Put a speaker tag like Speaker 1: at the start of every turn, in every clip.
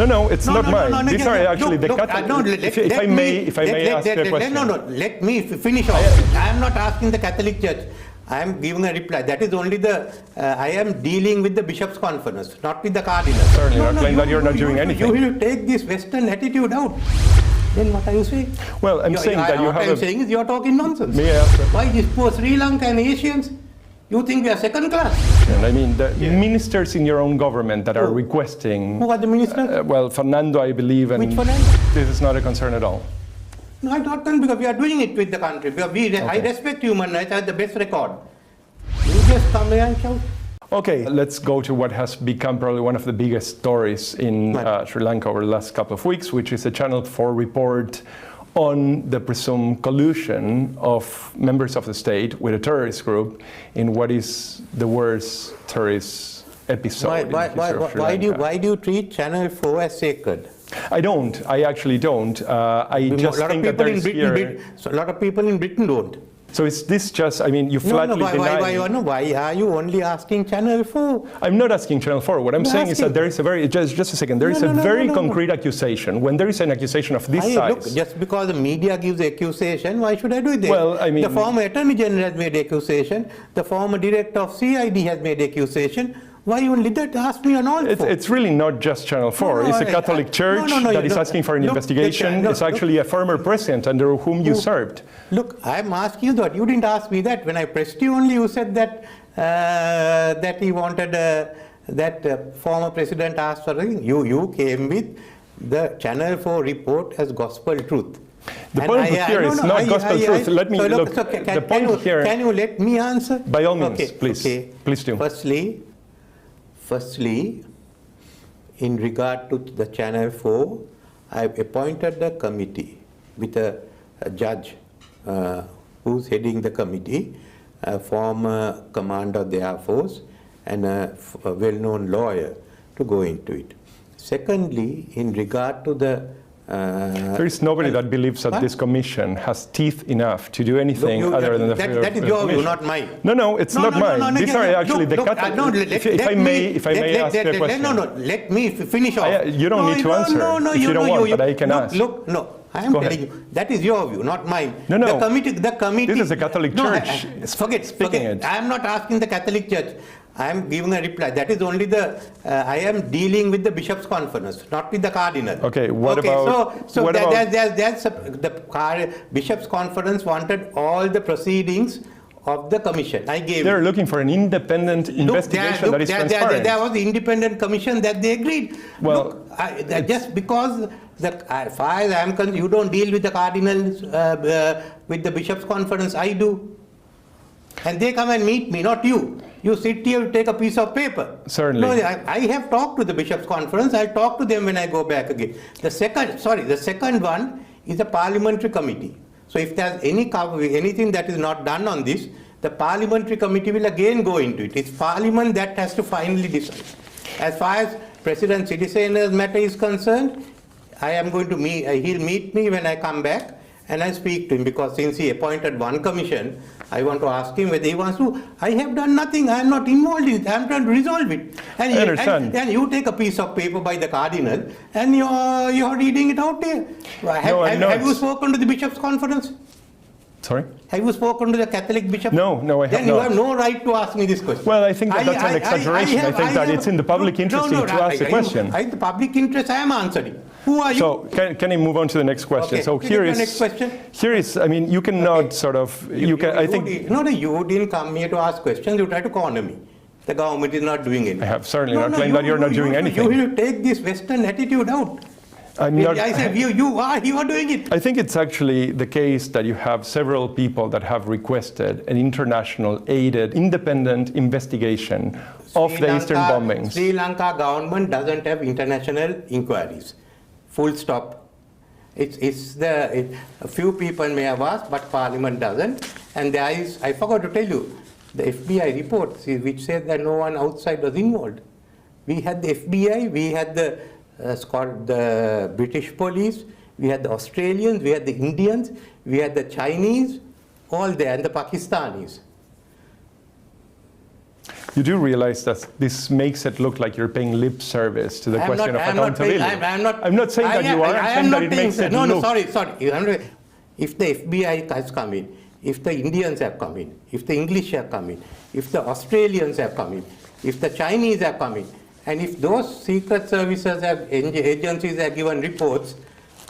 Speaker 1: No, it's not mine. These are actually the Catholic. If I may ask a question.
Speaker 2: Let me finish off. I am not asking the Catholic Church. I am giving a reply. That is only the, I am dealing with the Bishops' Conference, not with the Cardinal.
Speaker 1: Certainly not claim that you're not doing anything.
Speaker 2: You will take this Western attitude out. Then what are you saying?
Speaker 1: Well, I'm saying that you have
Speaker 2: What I'm saying is you're talking nonsense.
Speaker 1: May I ask that?
Speaker 2: Why these poor Sri Lanka and Asians? You think we are second class?
Speaker 1: And I mean, the ministers in your own government that are requesting...
Speaker 2: Who are the ministers?
Speaker 1: Well, Fernando, I believe, and
Speaker 2: Which Fernando?
Speaker 1: This is not a concern at all.
Speaker 2: No, I don't know, because we are doing it with the country. I respect human rights. I have the best record. You just come here and shout.
Speaker 1: Okay, let's go to what has become probably one of the biggest stories in Sri Lanka over the last couple of weeks, which is a Channel 4 report on the presumed collusion of members of the state with a terrorist group in what is the worst terrorist episode.
Speaker 2: Why do you treat Channel 4 as sacred?
Speaker 1: I don't. I actually don't. I just think that there is here...
Speaker 2: So a lot of people in Britain don't.
Speaker 1: So is this just, I mean, you flatly deny...
Speaker 2: Why are you only asking Channel 4?
Speaker 1: I'm not asking Channel 4. What I'm saying is that there is a very, just a second, there is a very concrete accusation. When there is an accusation of this size...
Speaker 2: Look, just because the media gives accusation, why should I do it?
Speaker 1: Well, I mean...
Speaker 2: The former Attorney General has made accusation. The former Director of CID has made accusation. Why only that? Ask me on all four.
Speaker 1: It's really not just Channel 4. It's a Catholic church that is asking for an investigation. It's actually a former president under whom you served.
Speaker 2: Look, I'm asking you that. You didn't ask me that. When I pressed you only, you said that that he wanted, that former president asked for it. You came with the Channel 4 report as gospel truth.
Speaker 1: The point here is not gospel truth. Let me look. The point here...
Speaker 2: Can you let me answer?
Speaker 1: By all means, please. Okay. Please do.
Speaker 2: Firstly, in regard to the Channel 4, I have appointed the committee with a judge who's heading the committee, a former commander of the Air Force and a well-known lawyer to go into it. Secondly, in regard to the
Speaker 1: there is nobody that believes that this commission has teeth enough to do anything other than the...
Speaker 2: That is your view, not mine.
Speaker 1: No, it's not mine. These are actually the Catholic... If I may ask a question.
Speaker 2: Let me finish off.
Speaker 1: You don't need to answer if you don't want, but I can ask.
Speaker 2: Look, I am telling you, that is your view, not mine.
Speaker 1: No.
Speaker 2: The committee...
Speaker 1: This is a Catholic church.
Speaker 2: Forget. I am not asking the Catholic Church. I am giving a reply. That is only the, I am dealing with the Bishops' Conference, not with the Cardinal.
Speaker 1: Okay, what about...
Speaker 2: The Bishops' Conference wanted all the proceedings of the commission. I gave
Speaker 1: They're looking for an independent investigation that is transparent.
Speaker 2: There was the independent commission that they agreed.
Speaker 1: Well,
Speaker 2: look, just because, as far as I am concerned, you don't deal with the Cardinals, with the Bishops' Conference, I do. And they come and meet me, not you. You sit here, you take a piece of paper.
Speaker 1: Certainly.
Speaker 2: No, I have talked to the Bishops' Conference. I'll talk to them when I go back again. The second one is the parliamentary committee. So if there's anything that is not done on this, the parliamentary committee will again go into it. It's Parliament that has to finally decide. As far as President Sirisena's matter is concerned, I am going to meet, he'll meet me when I come back and I speak to him, because since he appointed one commission, I want to ask him whether he wants to. I have done nothing. I am not involved in it. I am trying to resolve it. And
Speaker 1: I understand.
Speaker 2: And you take a piece of paper by the Cardinal and you're reading it out there. Have you spoken to the Bishops' Conference?
Speaker 1: Sorry?
Speaker 2: Have you spoken to the Catholic Bishop?
Speaker 1: No, I have not.
Speaker 2: Then you have no right to ask me this question.
Speaker 1: Well, I think that's an exaggeration. I think that it's in the public interest to ask the question.
Speaker 2: The public interest, I am answering. Who are you?
Speaker 1: So, can I move on to the next question?
Speaker 2: Okay.
Speaker 1: So here is, I mean, you cannot sort of, you didn't come here to ask questions, you try to corner me. The government is not doing anything. I have certainly not claimed that you're not doing anything.
Speaker 2: You will take this Western attitude out. I said, you are doing it.
Speaker 1: I think it's actually the case that you have several people that have requested an international aided independent investigation of the Eastern bombings.
Speaker 2: Sri Lanka government doesn't have international inquiries. Full stop. A few people may have asked, but Parliament doesn't. And there is, I forgot to tell you, the FBI report which says that no one outside was involved. We had the FBI, we had the British police, we had the Australians, we had the Indians, we had the Chinese, all there, and the Pakistanis.
Speaker 1: You do realize that this makes it look like you're paying lip service to the question of accountability. I'm not saying that you are. I'm saying that it makes it look.
Speaker 2: No, sorry. If the FBI has come in, if the Indians have come in, if the English have come in, if the Australians have come in, if the Chinese have come in, and if those secret services agencies have given reports,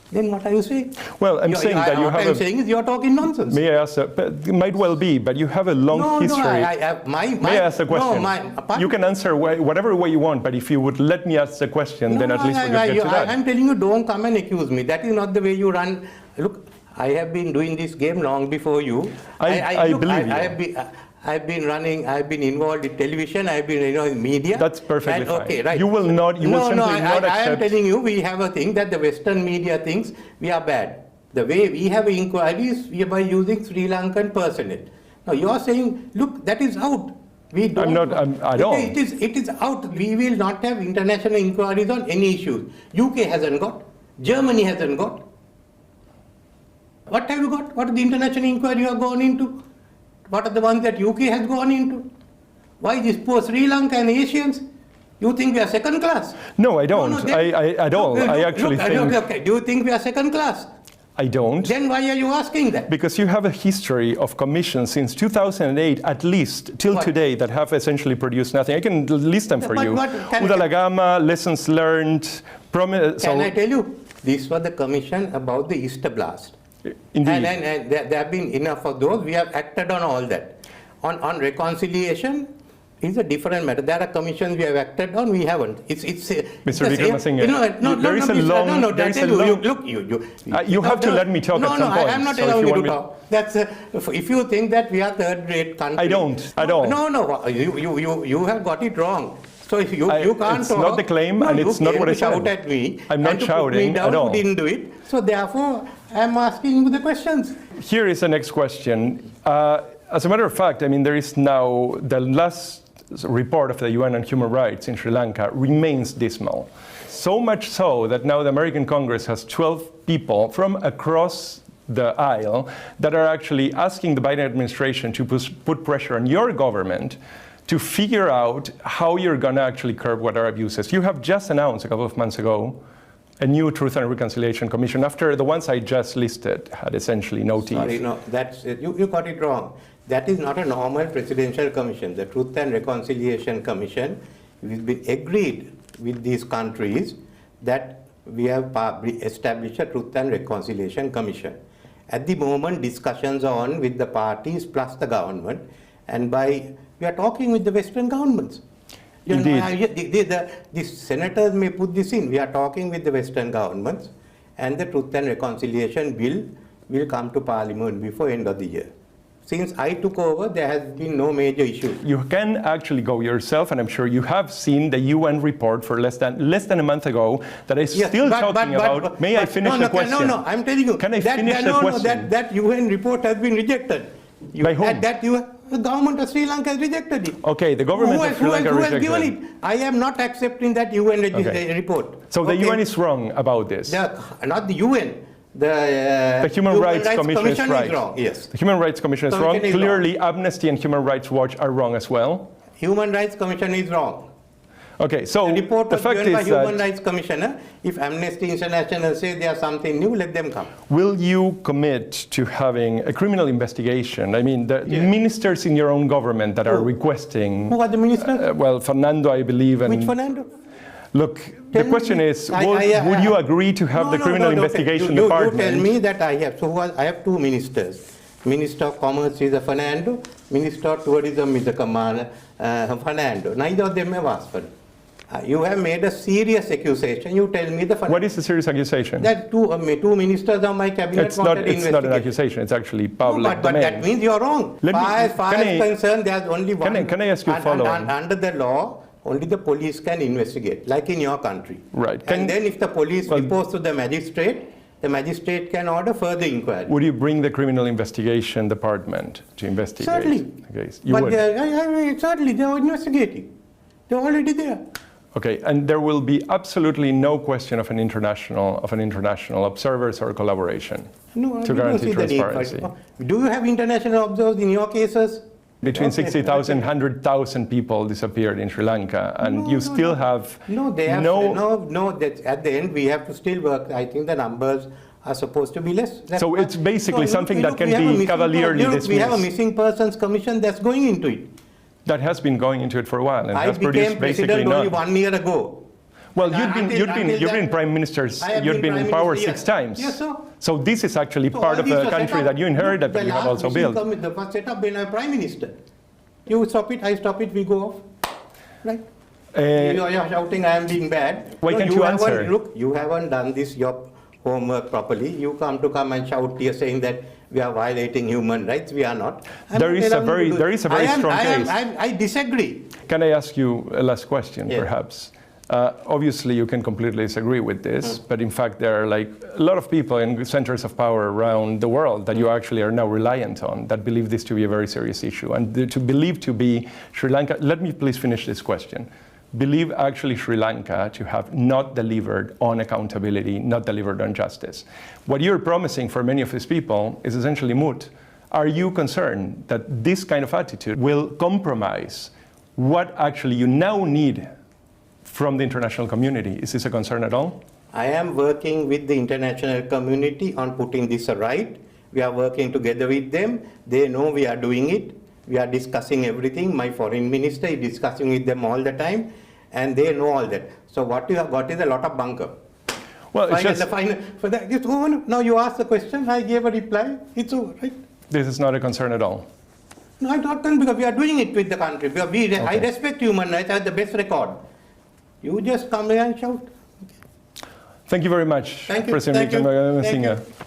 Speaker 2: then what are you saying?
Speaker 1: Well, I'm saying that you have.
Speaker 2: What I'm saying is you're talking nonsense.
Speaker 1: May I ask? It might well be, but you have a long history. May I ask the question? You can answer whatever way you want, but if you would let me ask the question, then at least we could get to that.
Speaker 2: I'm telling you, don't come and accuse me. That is not the way you run. Look, I have been doing this game long before you.
Speaker 1: I believe you.
Speaker 2: I've been involved in television, I've been in media.
Speaker 1: That's perfectly fine.
Speaker 2: Okay, right.
Speaker 1: You will simply not accept.
Speaker 2: I am telling you, we have a thing that the Western media thinks we are bad. The way we have inquiries, we are by using Sri Lankan personnel. Now you are saying, look, that is out. We don't.
Speaker 1: I don't.
Speaker 2: It is out. We will not have international inquiries on any issues. UK hasn't got. Germany hasn't got. What have you got? What are the international inquiry you are going into? What are the ones that UK has gone into? Why these poor Sri Lanka and Asians? You think we are second class?
Speaker 1: No, I don't. At all. I actually think.
Speaker 2: Okay. Do you think we are second class?
Speaker 1: I don't.
Speaker 2: Then why are you asking that?
Speaker 1: Because you have a history of commissions since 2008, at least till today, that have essentially produced nothing. I can list them for you. Udalagama, lessons learned.
Speaker 2: Can I tell you? This was the commission about the Easter blast.
Speaker 1: Indeed.
Speaker 2: And there have been enough of those. We have acted on all that. On reconciliation is a different matter. There are commissions we have acted on, we haven't.
Speaker 1: Mr. Wickremesinghe, you have to let me talk at some point.
Speaker 2: I'm not allowing you to talk. That's if you think that we are third-rate country.
Speaker 1: I don't at all.
Speaker 2: No, you have got it wrong. So if you can't
Speaker 1: it's
Speaker 2: talk.
Speaker 1: not the claim, and it's not what I said.
Speaker 2: Shout at me.
Speaker 1: I'm not shouting at all.
Speaker 2: You didn't do it. So therefore, I'm asking you the questions.
Speaker 1: Here is the next question. As a matter of fact, I mean, there is now the last report of the UN on human rights in Sri Lanka remains dismal. So much so that now the American Congress has 12 people from across the aisle that are actually asking the Biden administration to put pressure on your government to figure out how you're going to actually curb what are abuses. You have just announced a couple of months ago a new Truth and Reconciliation Commission after the ones I just listed had essentially no teeth.
Speaker 2: Sorry, no, that's you got it wrong. That is not a normal presidential commission. The Truth and Reconciliation Commission will be agreed with these countries that we have established a Truth and Reconciliation Commission. At the moment, discussions are on with the parties plus the government, and we are talking with the Western governments. The senators may put this in. We are talking with the Western governments, and the Truth and Reconciliation bill will come to Parliament before end of the year. Since I took over, there has been no major issue.
Speaker 1: You can actually go yourself, and I'm sure you have seen the UN report for less than a month ago that is still talking about. May I finish the question?
Speaker 2: No, I'm telling you.
Speaker 1: Can I finish the question?
Speaker 2: That UN report has been rejected.
Speaker 1: By whom?
Speaker 2: The government of Sri Lanka has rejected it.
Speaker 1: Okay, the government of Sri Lanka rejected it.
Speaker 2: Who has given it? I am not accepting that UN report.
Speaker 1: So the UN is wrong about this?
Speaker 2: Not the UN.
Speaker 1: The Human Rights Commission is right.
Speaker 2: Wrong, yes.
Speaker 1: The Human Rights Commission is wrong. Clearly, Amnesty and Human Rights Watch are wrong as well.
Speaker 2: Human Rights Commission is wrong.
Speaker 1: Okay, so
Speaker 2: the report
Speaker 1: the fact is that
Speaker 2: Human Rights Commissioner, if Amnesty International say there's something new, let them come.
Speaker 1: Will you commit to having a criminal investigation? I mean, the ministers in your own government that are requesting.
Speaker 2: Who are the ministers?
Speaker 1: Well, Fernando, I believe.
Speaker 2: Which Fernando?
Speaker 1: Look, the question is, would you agree to have the criminal investigation department?
Speaker 2: You tell me that I have. So I have two ministers. Minister of Commerce is a Fernando. Minister of Tourism is a Fernando. Neither of them have asked for it. You have made a serious accusation. You tell me the Fernando.
Speaker 1: What is the serious accusation?
Speaker 2: That two ministers of my cabinet
Speaker 1: it's not an accusation. It's actually public
Speaker 2: but that means you're wrong. As far as concerned, there's only one.
Speaker 1: Can I ask you the following?
Speaker 2: Under the law, only the police can investigate, like in your country.
Speaker 1: Right.
Speaker 2: And then if the police reports to the magistrate can order further inquiry.
Speaker 1: Would you bring the criminal investigation department to investigate?
Speaker 2: Certainly.
Speaker 1: Okay. You would.
Speaker 2: Certainly, they are investigating. They're already there.
Speaker 1: Okay, and there will be absolutely no question of an international observers or collaboration
Speaker 2: to
Speaker 1: guarantee transparency.
Speaker 2: Do you have international observers in your cases?
Speaker 1: Between
Speaker 2: Okay.
Speaker 1: 60,000 and 100,000 people disappeared in Sri Lanka, and you still have
Speaker 2: They have that at the end we have to still work. I think the numbers are supposed to be less.
Speaker 1: So it's basically something that can be cavalierly dismissed.
Speaker 2: We have a missing persons commission that's going into it.
Speaker 1: That has been going into it for a while, and
Speaker 2: I
Speaker 1: has produced
Speaker 2: became
Speaker 1: basically
Speaker 2: president only
Speaker 1: none.
Speaker 2: 1 year ago.
Speaker 1: Well,
Speaker 2: Until
Speaker 1: you've been
Speaker 2: that,
Speaker 1: prime ministers.
Speaker 2: I have
Speaker 1: You've been in power
Speaker 2: Prime
Speaker 1: 6
Speaker 2: Minister,
Speaker 1: times.
Speaker 2: yes, sir.
Speaker 1: So this is actually
Speaker 2: So
Speaker 1: part
Speaker 2: all
Speaker 1: of
Speaker 2: these
Speaker 1: a
Speaker 2: were set
Speaker 1: country
Speaker 2: up-
Speaker 1: that you inherited,
Speaker 2: the
Speaker 1: but you have
Speaker 2: last
Speaker 1: also
Speaker 2: missing
Speaker 1: built.
Speaker 2: The first set up when I'm prime minister. You stop it, I stop it, we go off. Right? You're shouting, I am being bad.
Speaker 1: Why can't you
Speaker 2: haven't-
Speaker 1: answer?
Speaker 2: Look, you haven't done this your homework properly. You come and shout here saying that we are violating human rights. We are not.
Speaker 1: There is a very strong case.
Speaker 2: I disagree.
Speaker 1: Can I ask you a last question,
Speaker 2: Yeah.
Speaker 1: perhaps? Obviously, you can completely disagree with this, but in fact, there are like a lot of people in centers of power around the world that you actually are now reliant on that believe this to be a very serious issue. And to believe to be Sri Lanka, let me please finish this question. Believe actually Sri Lanka to have not delivered on accountability, not delivered on justice. What you're promising for many of these people is essentially moot. Are you concerned that this kind of attitude will compromise what actually you now need from the international community? Is this a concern at all?
Speaker 2: I am working with the international community on putting this right. We are working together with them. They know we are doing it. We are discussing everything. My foreign minister is discussing with them all the time, and they know all that. So what you have got is a lot of bunker.
Speaker 1: Well, it's just,
Speaker 2: For that, it's over. Now you asked the question, I gave a reply. It's over, right?
Speaker 1: this is not a concern at all.
Speaker 2: No, I'm not concerned because we are doing it with the country. Because I respect human rights. I have the best record. You just come here and shout.
Speaker 1: Thank you very much,
Speaker 2: Thank you.
Speaker 1: President
Speaker 2: Thank you.
Speaker 1: Wickremesinghe.
Speaker 2: Thank you.